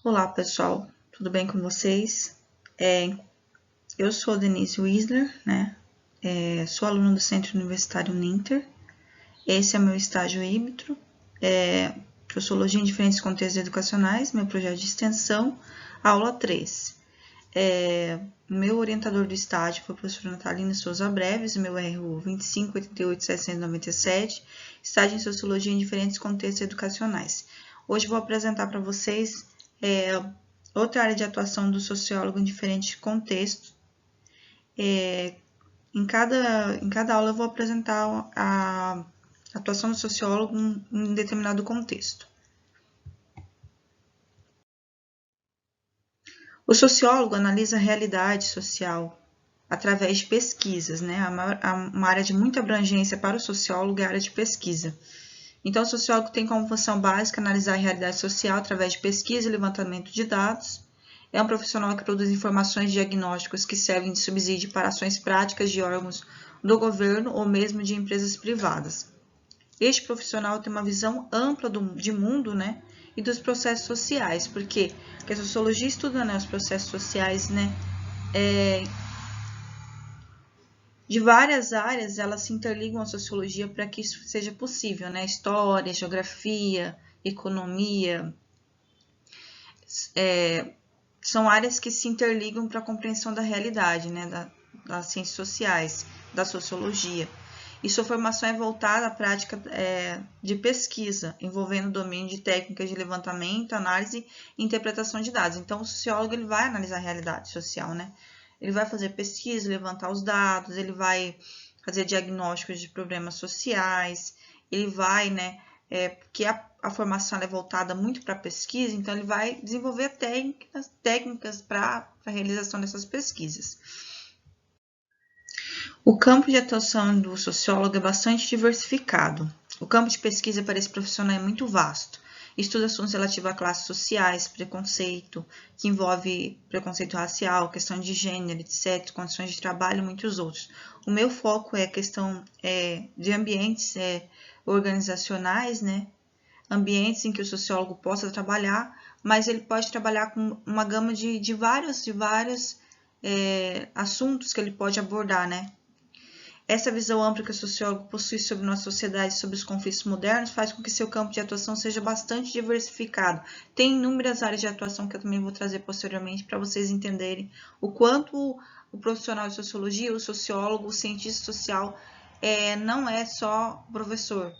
Olá, pessoal, tudo bem com vocês? Eu sou Denise Wisler, sou aluna do Centro Universitário Ninter. Esse é meu estágio híbrido, Sociologia em Diferentes Contextos Educacionais, meu projeto de extensão, aula 3. Meu orientador do estágio foi a professora Natalina Souza Breves, meu RU 2588797, estágio em Sociologia em Diferentes Contextos Educacionais. Hoje vou apresentar para vocês outra área de atuação do sociólogo em diferentes contextos. Em cada aula eu vou apresentar a atuação do sociólogo em determinado contexto. O sociólogo analisa a realidade social através de pesquisas, uma área de muita abrangência para o sociólogo é a área de pesquisa. Então, o sociólogo tem como função básica analisar a realidade social através de pesquisa e levantamento de dados. É um profissional que produz informações diagnósticos que servem de subsídio para ações práticas de órgãos do governo ou mesmo de empresas privadas. Este profissional tem uma visão ampla de mundo, e dos processos sociais, porque a sociologia estuda, os processos sociais, de várias áreas, elas se interligam à sociologia para que isso seja possível, História, geografia, economia, são áreas que se interligam para a compreensão da realidade, das ciências sociais, da sociologia. E sua formação é voltada à prática de pesquisa, envolvendo o domínio de técnicas de levantamento, análise e interpretação de dados. Então, o sociólogo ele vai analisar a realidade social, Ele vai fazer pesquisa, levantar os dados, ele vai fazer diagnósticos de problemas sociais, ele vai, porque a formação é voltada muito para a pesquisa, então ele vai desenvolver técnicas para a realização dessas pesquisas. O campo de atuação do sociólogo é bastante diversificado. O campo de pesquisa para esse profissional é muito vasto. Estuda assuntos relativos a classes sociais, preconceito, que envolve preconceito racial, questão de gênero, etc., condições de trabalho e muitos outros. O meu foco é a questão de ambientes organizacionais, ambientes em que o sociólogo possa trabalhar, mas ele pode trabalhar com uma gama de vários assuntos que ele pode abordar, Essa visão ampla que o sociólogo possui sobre nossa sociedade e sobre os conflitos modernos faz com que seu campo de atuação seja bastante diversificado. Tem inúmeras áreas de atuação que eu também vou trazer posteriormente para vocês entenderem o quanto o profissional de sociologia, o sociólogo, o cientista social não é só professor,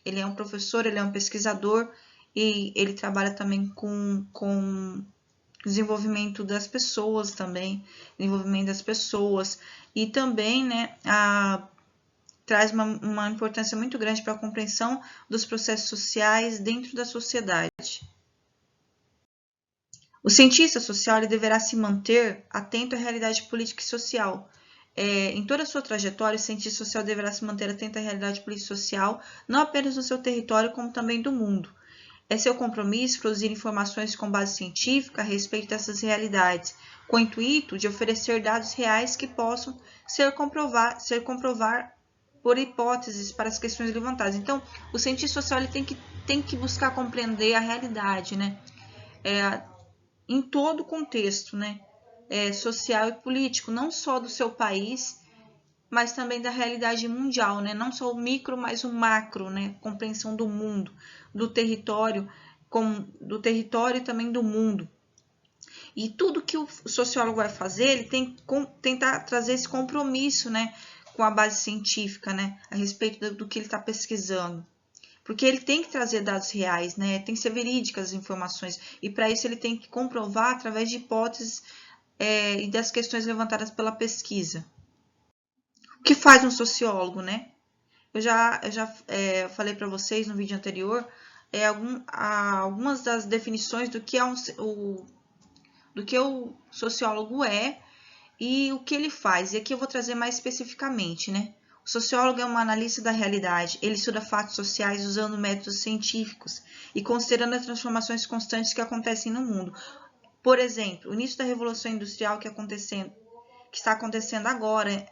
Ele é um professor, ele é um pesquisador e ele trabalha também com desenvolvimento das pessoas também, e também, traz uma importância muito grande para a compreensão dos processos sociais dentro da sociedade. O cientista social ele deverá se manter atento à realidade política e social. Em toda a sua trajetória, o cientista social deverá se manter atento à realidade política e social, não apenas no seu território, como também do mundo. É seu compromisso produzir informações com base científica a respeito dessas realidades, com o intuito de oferecer dados reais que possam ser comprovar por hipóteses para as questões levantadas. Então, o cientista social ele tem que buscar compreender a realidade, em todo o contexto, social e político, não só do seu país, mas também da realidade mundial, Não só o micro, mas o macro, Compreensão do mundo, do território e também do mundo. E tudo que o sociólogo vai fazer, ele tem que tentar trazer esse compromisso, com a base científica, a respeito do que ele está pesquisando. Porque ele tem que trazer dados reais, Tem que ser verídicas as informações. E para isso ele tem que comprovar através de hipóteses e das questões levantadas pela pesquisa. O que faz um sociólogo, Eu já falei para vocês no vídeo anterior algumas das definições do que o sociólogo é e o que ele faz. E aqui eu vou trazer mais especificamente, O sociólogo é um analista da realidade. Ele estuda fatos sociais usando métodos científicos e considerando as transformações constantes que acontecem no mundo. Por exemplo, o início da Revolução Industrial que está acontecendo agora,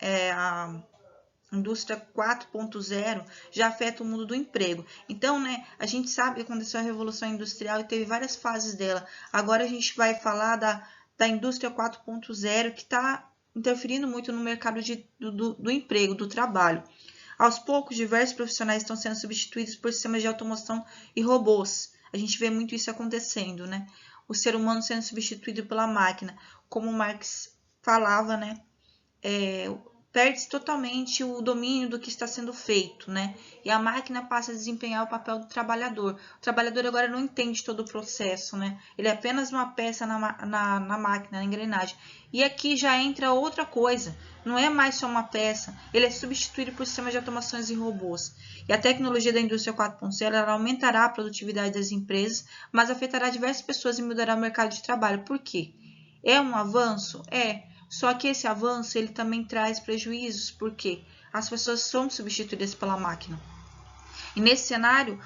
indústria 4.0 já afeta o mundo do emprego. Então, né, a gente sabe que aconteceu a Revolução Industrial e teve várias fases dela. Agora a gente vai falar da indústria 4.0, que está interferindo muito no mercado do emprego, do trabalho. Aos poucos, diversos profissionais estão sendo substituídos por sistemas de automação e robôs. A gente vê muito isso acontecendo, né? O ser humano sendo substituído pela máquina. Como Marx falava, né? Perde-se totalmente o domínio do que está sendo feito, né? E a máquina passa a desempenhar o papel do trabalhador. O trabalhador agora não entende todo o processo, né? Ele é apenas uma peça na máquina, na engrenagem. E aqui já entra outra coisa. Não é mais só uma peça. Ele é substituído por sistemas de automações e robôs. E a tecnologia da indústria 4.0 ela aumentará a produtividade das empresas, mas afetará diversas pessoas e mudará o mercado de trabalho. Por quê? É um avanço? É. Só que esse avanço ele também traz prejuízos, porque as pessoas são substituídas pela máquina. E nesse cenário,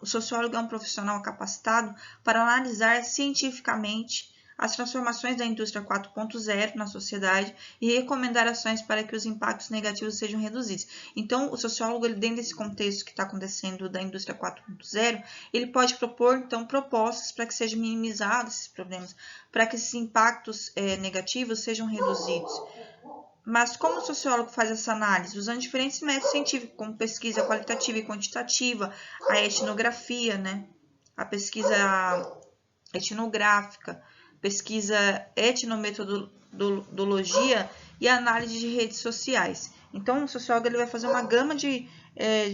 o sociólogo é um profissional capacitado para analisar cientificamente as transformações da indústria 4.0 na sociedade e recomendar ações para que os impactos negativos sejam reduzidos. Então, o sociólogo, ele, dentro desse contexto que está acontecendo da indústria 4.0, ele pode propor, então, propostas para que sejam minimizados esses problemas, para que esses impactos negativos sejam reduzidos. Mas como o sociólogo faz essa análise? Usando diferentes métodos científicos, como pesquisa qualitativa e quantitativa, a etnografia, né? A pesquisa etnográfica, pesquisa etnometodologia e análise de redes sociais. Então, o sociólogo ele vai fazer uma gama de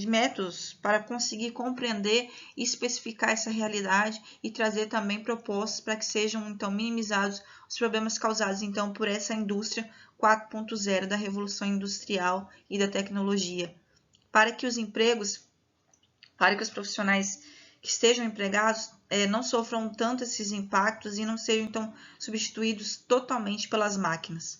métodos para conseguir compreender e especificar essa realidade e trazer também propostas para que sejam, então, minimizados os problemas causados, então, por essa indústria 4.0 da Revolução Industrial e da tecnologia. Para que os profissionais que estejam empregados não sofram tanto esses impactos e não sejam, então, substituídos totalmente pelas máquinas.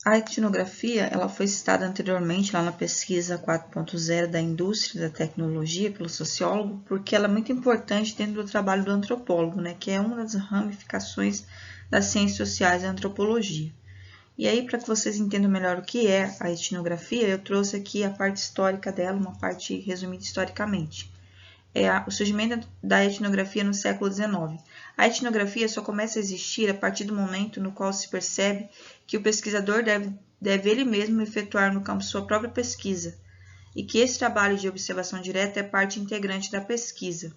A etnografia ela foi citada anteriormente lá na pesquisa 4.0 da indústria da tecnologia pelo sociólogo, porque ela é muito importante dentro do trabalho do antropólogo, né, que é uma das ramificações das ciências sociais da antropologia. E aí, para que vocês entendam melhor o que é a etnografia, eu trouxe aqui a parte histórica dela, uma parte resumida historicamente. O surgimento da etnografia no século XIX. A etnografia só começa a existir a partir do momento no qual se percebe que o pesquisador deve ele mesmo efetuar no campo sua própria pesquisa, e que esse trabalho de observação direta é parte integrante da pesquisa.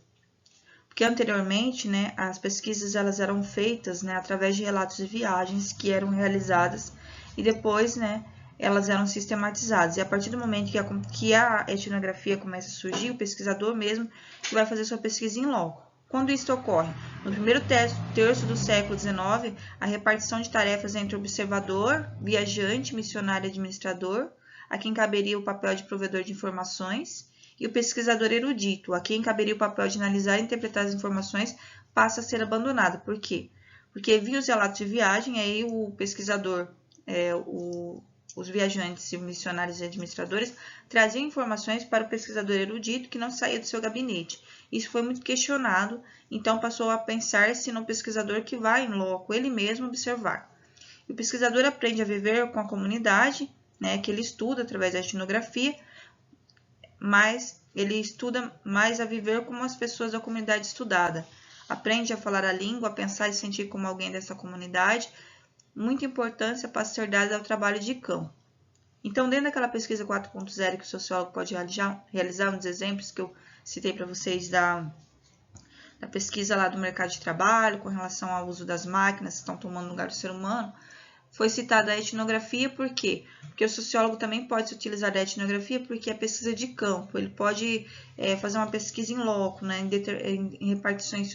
Porque anteriormente, né, as pesquisas elas eram feitas, né, através de relatos de viagens que eram realizadas e depois, né, elas eram sistematizadas. E a partir do momento que a etnografia começa a surgir, o pesquisador mesmo que vai fazer sua pesquisa em loco. Quando isso ocorre? No primeiro terço do século XIX, a repartição de tarefas entre observador, viajante, missionário e administrador, a quem caberia o papel de provedor de informações, e o pesquisador erudito, a quem caberia o papel de analisar e interpretar as informações, passa a ser abandonada. Por quê? Porque via os relatos de viagem, aí o pesquisador, os viajantes e missionários e administradores traziam informações para o pesquisador erudito que não saía do seu gabinete. Isso foi muito questionado, então passou a pensar-se no pesquisador que vai em loco, ele mesmo observar. O pesquisador aprende a viver com a comunidade, né, que ele estuda através da etnografia, mas ele estuda mais a viver como as pessoas da comunidade estudada. Aprende a falar a língua, a pensar e sentir como alguém dessa comunidade. Muita importância para ser dada ao trabalho de campo. Então, dentro daquela pesquisa 4.0 que o sociólogo pode realizar uns exemplos que eu citei para vocês da pesquisa lá do mercado de trabalho, com relação ao uso das máquinas que estão tomando lugar do ser humano, foi citada a etnografia, por quê? Porque o sociólogo também pode se utilizar da etnografia porque é pesquisa de campo, ele pode fazer uma pesquisa em loco, né, em repartições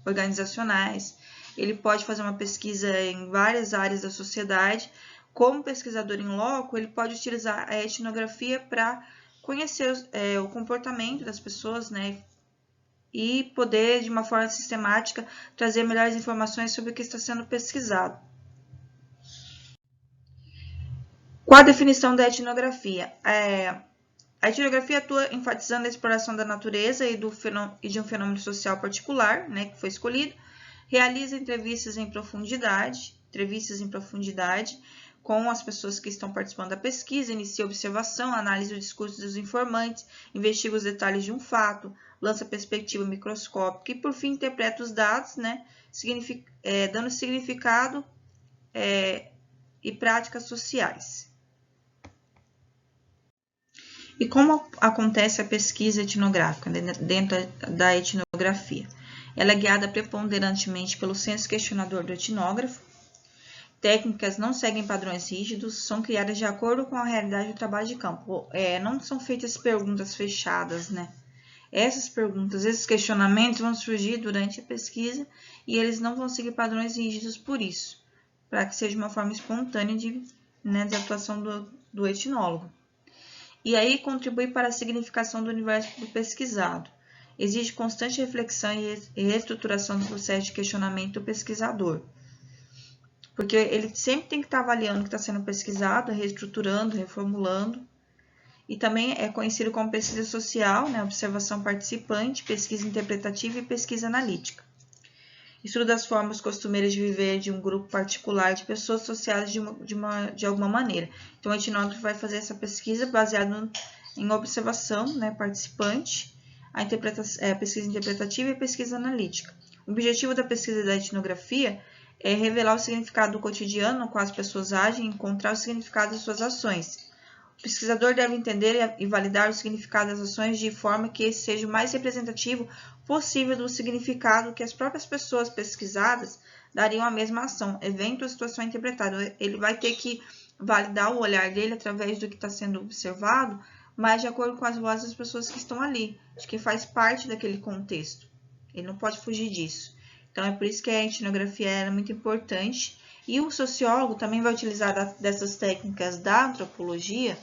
organizacionais, ele pode fazer uma pesquisa em várias áreas da sociedade. Como pesquisador em loco, ele pode utilizar a etnografia para conhecer o comportamento das pessoas, né, e poder, de uma forma sistemática, trazer melhores informações sobre o que está sendo pesquisado. Qual a definição da etnografia? A etnografia atua enfatizando a exploração da natureza e de um fenômeno social particular, né, que foi escolhido, realiza entrevistas em profundidade, entrevistas em profundidade com as pessoas que estão participando da pesquisa, inicia a observação, análise do discurso dos informantes, investiga os detalhes de um fato, lança perspectiva microscópica e, por fim, interpreta os dados, né, dando significado e práticas sociais. E como acontece a pesquisa etnográfica dentro da etnografia? Ela é guiada preponderantemente pelo senso questionador do etnógrafo. Técnicas não seguem padrões rígidos, são criadas de acordo com a realidade do trabalho de campo. Não são feitas perguntas fechadas, né? Essas perguntas, esses questionamentos vão surgir durante a pesquisa e eles não vão seguir padrões rígidos por isso, para que seja uma forma espontânea de atuação do etnólogo. E aí contribui para a significação do universo pesquisado. Exige constante reflexão e reestruturação do processo de questionamento do pesquisador. Porque ele sempre tem que estar avaliando o que está sendo pesquisado, reestruturando, reformulando. E também é conhecido como pesquisa social, né? Observação participante, pesquisa interpretativa e pesquisa analítica. Estudo das formas costumeiras de viver de um grupo particular de pessoas associadas de alguma maneira. Então, o etnógrafo vai fazer essa pesquisa baseada em observação, né, participante, a pesquisa interpretativa e a pesquisa analítica. O objetivo da pesquisa da etnografia é revelar o significado do cotidiano no qual as pessoas agem e encontrar o significado de suas ações. O pesquisador deve entender e validar o significado das ações de forma que esse seja o mais representativo possível do significado que as próprias pessoas pesquisadas dariam à mesma ação, evento ou situação interpretada. Ele vai ter que validar o olhar dele através do que está sendo observado, mas de acordo com as vozes das pessoas que estão ali, de que faz parte daquele contexto. Ele não pode fugir disso. Então, é por isso que a etnografia é muito importante. E o sociólogo também vai utilizar dessas técnicas da antropologia,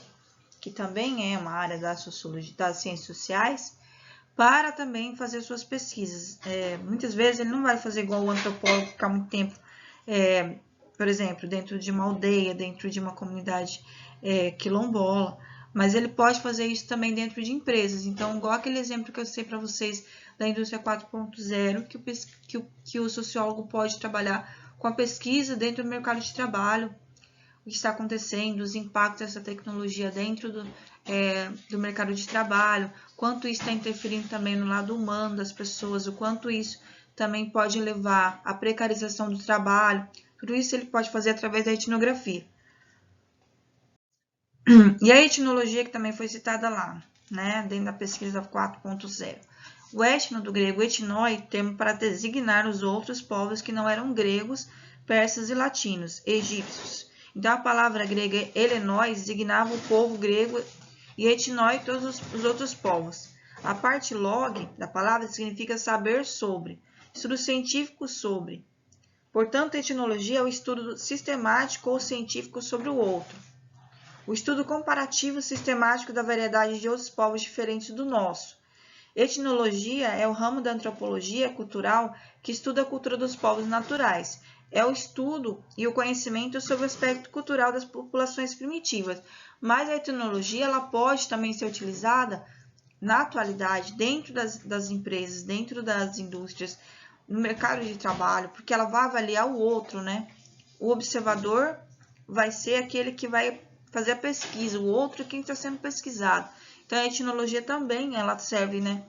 que também é uma área da sociologia, das ciências sociais, para também fazer suas pesquisas. Muitas vezes ele não vai fazer igual o antropólogo, ficar muito tempo, por exemplo, dentro de uma aldeia, dentro de uma comunidade quilombola, mas ele pode fazer isso também dentro de empresas. Então, igual aquele exemplo que eu sei para vocês da indústria 4.0, que o sociólogo pode trabalhar com a pesquisa dentro do mercado de trabalho, o que está acontecendo, os impactos dessa tecnologia dentro do mercado de trabalho, quanto isso está interferindo também no lado humano das pessoas, o quanto isso também pode levar à precarização do trabalho. Tudo isso ele pode fazer através da etnografia. E a etnologia que também foi citada lá, né, dentro da pesquisa 4.0. O etno do grego etnoi, termo para designar os outros povos que não eram gregos, persas e latinos, egípcios. Então, a palavra grega helenoi designava o povo grego e etnoi todos os outros povos. A parte log da palavra significa saber sobre, estudo científico sobre. Portanto, a etnologia é o estudo sistemático ou científico sobre o outro. O estudo comparativo sistemático da variedade de outros povos diferentes do nosso. Etnologia é o ramo da antropologia cultural que estuda a cultura dos povos naturais. É o estudo e o conhecimento sobre o aspecto cultural das populações primitivas. Mas a etnologia ela pode também ser utilizada na atualidade dentro das empresas, dentro das indústrias, no mercado de trabalho, porque ela vai avaliar o outro, né? O observador vai ser aquele que vai fazer a pesquisa, o outro é quem está sendo pesquisado. Então, a etnologia também ela serve, né,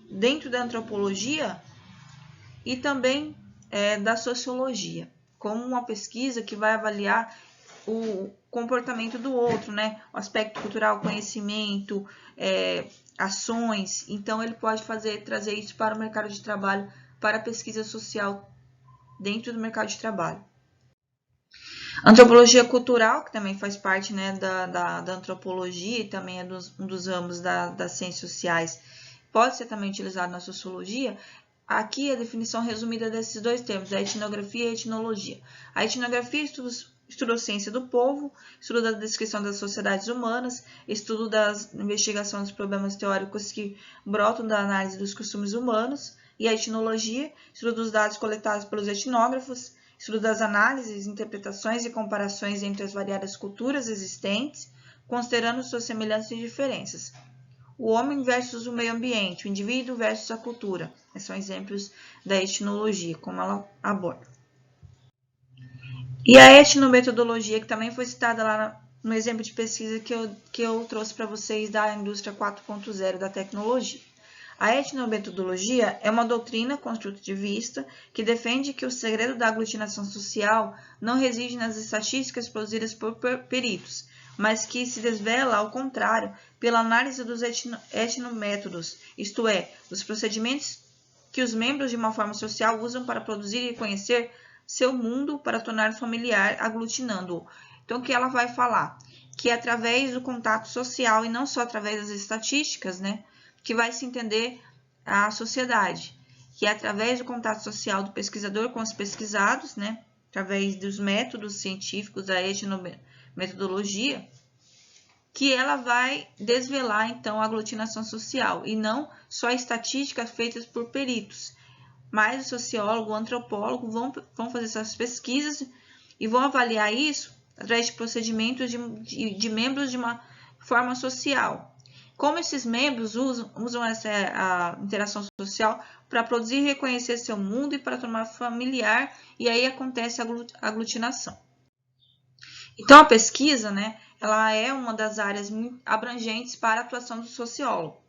dentro da antropologia e também da sociologia, como uma pesquisa que vai avaliar o comportamento do outro, né, o aspecto cultural, conhecimento, ações. Então, ele pode trazer isso para o mercado de trabalho, para a pesquisa social dentro do mercado de trabalho. Antropologia cultural, que também faz parte, né, da antropologia e também é um dos ramos das ciências sociais, pode ser também utilizado na sociologia. Aqui a definição resumida desses dois termos, a etnografia e a etnologia. A etnografia estuda a ciência do povo, estudo da descrição das sociedades humanas, estudo da investigação dos problemas teóricos que brotam da análise dos costumes humanos, e a etnologia, estudo dos dados coletados pelos etnógrafos, estudo das análises, interpretações e comparações entre as variadas culturas existentes, considerando suas semelhanças e diferenças. O homem versus o meio ambiente, o indivíduo versus a cultura. Esses são exemplos da etnologia, como ela aborda. E a etnometodologia, que também foi citada lá no exemplo de pesquisa que eu trouxe para vocês da indústria 4.0 da tecnologia. A etnometodologia é uma doutrina construtivista que defende que o segredo da aglutinação social não reside nas estatísticas produzidas por peritos, mas que se desvela, ao contrário, pela análise dos etnométodos, isto é, dos procedimentos que os membros de uma forma social usam para produzir e conhecer seu mundo para tornar familiar, aglutinando-o. Então, o que ela vai falar? Que é através do contato social e não só através das estatísticas, né, que vai se entender a sociedade. Que é através do contato social do pesquisador com os pesquisados, né, através dos métodos científicos da etnometodologia, que ela vai desvelar, então, a aglutinação social, e não só estatísticas feitas por peritos. Mas o sociólogo, o antropólogo vão fazer essas pesquisas e vão avaliar isso através de procedimentos de membros de uma forma social. Como esses membros usam a interação social para produzir e reconhecer seu mundo e para tornar familiar, e aí acontece a aglutinação. Então, a pesquisa, né, ela é uma das áreas abrangentes para a atuação do sociólogo.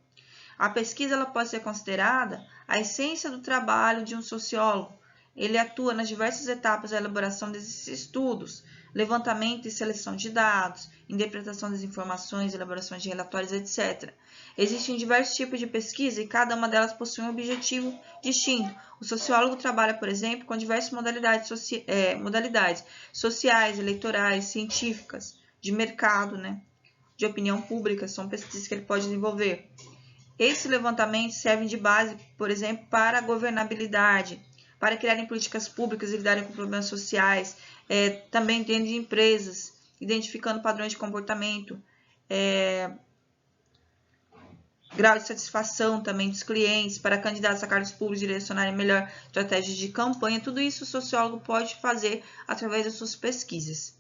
A pesquisa ela pode ser considerada a essência do trabalho de um sociólogo. Ele atua nas diversas etapas da elaboração desses estudos, levantamento e seleção de dados, interpretação das informações, elaboração de relatórios, etc. Existem diversos tipos de pesquisa e cada uma delas possui um objetivo distinto. O sociólogo trabalha, por exemplo, com diversas modalidades sociais, eleitorais, científicas, de mercado, né, de opinião pública, são pesquisas que ele pode desenvolver. Esses levantamentos servem de base, por exemplo, para a governabilidade, para criarem políticas públicas e lidarem com problemas sociais, também dentro de empresas, identificando padrões de comportamento, grau de satisfação também dos clientes, para candidatos a cargos públicos direcionarem melhor estratégias de campanha. Tudo isso o sociólogo pode fazer através das suas pesquisas.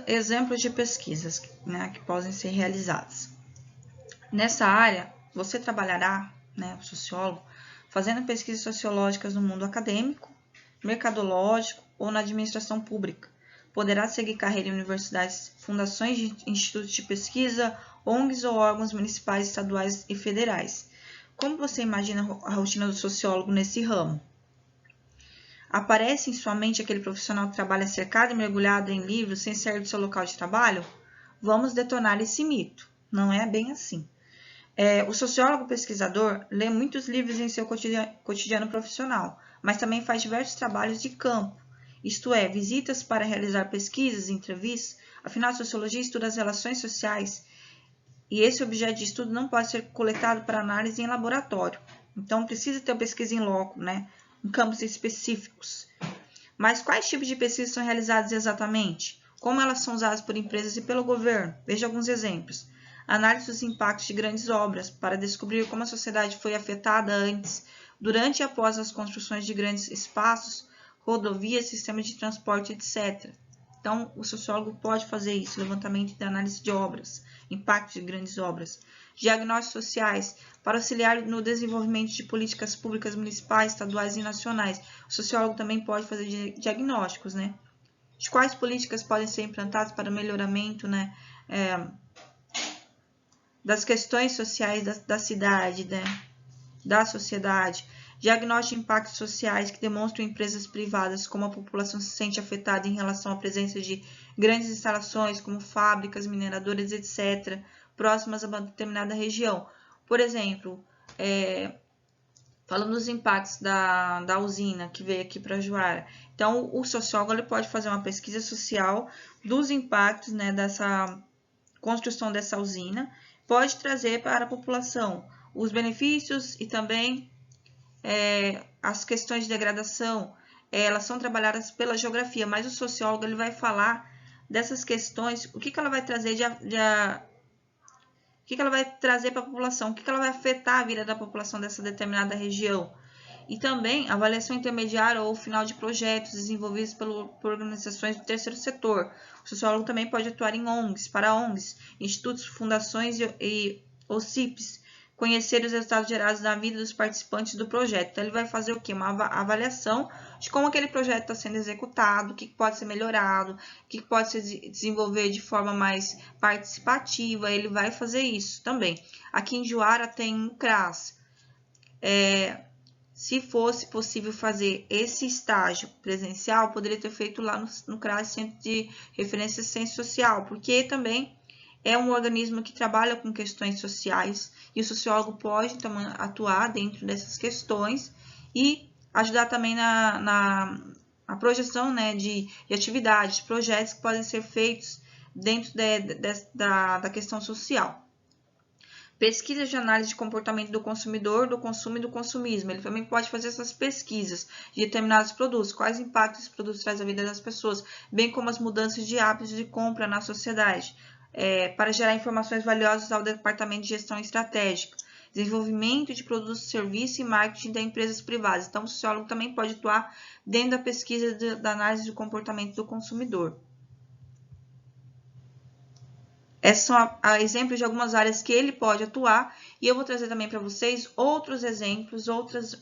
Exemplos de pesquisas, né, que podem ser realizadas. Nessa área, você trabalhará, né, o sociólogo, fazendo pesquisas sociológicas no mundo acadêmico, mercadológico ou na administração pública. Poderá seguir carreira em universidades, fundações de institutos de pesquisa, ONGs ou órgãos municipais, estaduais e federais. Como você imagina a rotina do sociólogo nesse ramo? Aparece em sua mente aquele profissional que trabalha cercado e mergulhado em livros sem sair do seu local de trabalho? Vamos detonar esse mito. Não é bem assim. O sociólogo pesquisador lê muitos livros em seu cotidiano profissional, mas também faz diversos trabalhos de campo, isto é, visitas para realizar pesquisas e entrevistas. Afinal, a sociologia estuda as relações sociais e esse objeto de estudo não pode ser coletado para análise em laboratório. Então, precisa ter pesquisa em loco, né, em campos específicos. Mas quais tipos de pesquisas são realizadas exatamente? Como elas são usadas por empresas e pelo governo? Veja alguns exemplos. Análise dos impactos de grandes obras, para descobrir como a sociedade foi afetada antes, durante e após as construções de grandes espaços, rodovias, sistemas de transporte, etc. Então, o sociólogo pode fazer isso, levantamento e análise de obras, impactos de grandes obras. Diagnósticos sociais, para auxiliar no desenvolvimento de políticas públicas municipais, estaduais e nacionais. O sociólogo também pode fazer diagnósticos, né? De quais políticas podem ser implantadas para o melhoramento, né, das questões sociais da cidade, né, da sociedade. Diagnóstico de impactos sociais que demonstram empresas privadas como a população se sente afetada em relação à presença de grandes instalações como fábricas, mineradoras, etc., próximas a uma determinada região. Por exemplo, falando dos impactos da usina que veio aqui para Juara. Então, o sociólogo ele pode fazer uma pesquisa social dos impactos, né, dessa construção dessa usina, pode trazer para a população os benefícios e também as questões de degradação. Elas são trabalhadas pela geografia, mas o sociólogo ele vai falar dessas questões, o que ela vai trazer o que ela vai trazer para a população, o que ela vai afetar a vida da população dessa determinada região. E também avaliação intermediária ou final de projetos desenvolvidos por organizações do terceiro setor. O sociólogo também pode atuar em ONGs, para ONGs, institutos, fundações ou CIPs, conhecer os resultados gerados na vida dos participantes do projeto. Então, ele vai fazer o quê? Uma avaliação de como aquele projeto está sendo executado, o que pode ser melhorado, o que pode se desenvolver de forma mais participativa. Ele vai fazer isso também. Aqui em Juara tem um CRAS. Se fosse possível fazer esse estágio presencial, poderia ter feito lá no CRAS, Centro de Referência e Assistência Social, porque também é um organismo que trabalha com questões sociais e o sociólogo pode também atuar dentro dessas questões e ajudar também na projeção, né, de atividades, projetos que podem ser feitos dentro da questão social. Pesquisa de análise de comportamento do consumidor, do consumo e do consumismo. Ele também pode fazer essas pesquisas de determinados produtos, quais impactos esses produtos trazem à vida das pessoas, bem como as mudanças de hábitos de compra na sociedade. Para gerar informações valiosas ao Departamento de Gestão Estratégica, desenvolvimento de produtos, serviços e marketing de empresas privadas. Então, o sociólogo também pode atuar dentro da pesquisa da análise do comportamento do consumidor. Esses são exemplos de algumas áreas que ele pode atuar, e eu vou trazer também para vocês outros exemplos, outras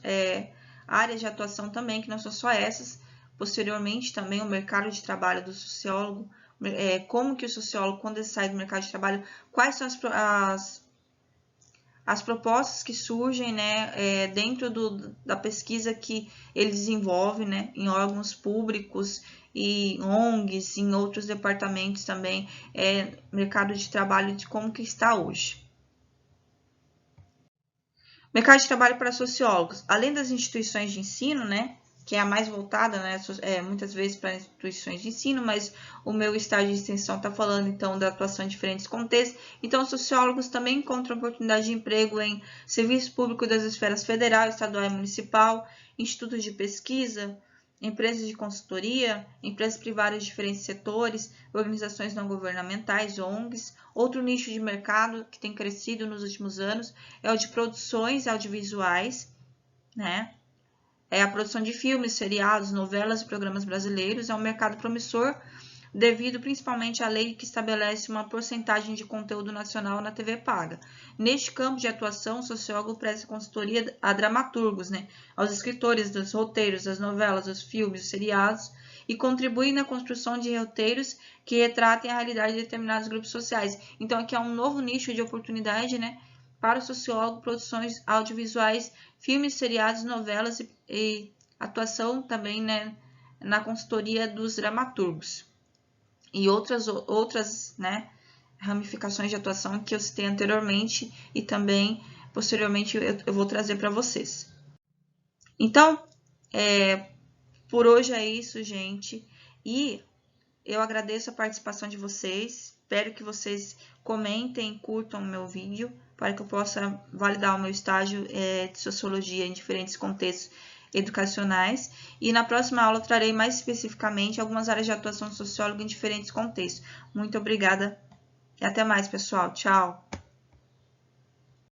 áreas de atuação também, que não são só essas. Posteriormente, também o mercado de trabalho do sociólogo, como que o sociólogo, quando ele sai do mercado de trabalho, quais são as propostas que surgem, né, dentro da pesquisa que ele desenvolve, né, em órgãos públicos e ONGs, em outros departamentos também, mercado de trabalho, de como que está hoje. Mercado de trabalho para sociólogos, além das instituições de ensino, né, que é a mais voltada, né, muitas vezes para instituições de ensino, mas o meu estágio de extensão está falando, então, da atuação em diferentes contextos. Então, os sociólogos também encontram oportunidade de emprego em serviço público das esferas federal, estadual e municipal, institutos de pesquisa, empresas de consultoria, empresas privadas de diferentes setores, organizações não governamentais, ONGs. Outro nicho de mercado que tem crescido nos últimos anos é o de produções audiovisuais, né? A produção de filmes, seriados, novelas e programas brasileiros é um mercado promissor, devido principalmente à lei que estabelece uma porcentagem de conteúdo nacional na TV paga. Neste campo de atuação, o sociólogo presta consultoria a dramaturgos, né, aos escritores dos roteiros, das novelas, dos filmes, dos seriados, e contribui na construção de roteiros que retratem a realidade de determinados grupos sociais. Então, aqui é um novo nicho de oportunidade, né, para o sociólogo, produções audiovisuais, filmes, seriados, novelas e atuação também, né, na consultoria dos dramaturgos. E outras, né, ramificações de atuação que eu citei anteriormente e também, posteriormente, eu vou trazer para vocês. Então, por hoje é isso, gente. E eu agradeço a participação de vocês. Espero que vocês comentem, curtam o meu vídeo, para que eu possa validar o meu estágio de Sociologia em diferentes contextos educacionais. E na próxima aula eu trarei mais especificamente algumas áreas de atuação socióloga em diferentes contextos. Muito obrigada e até mais, pessoal. Tchau!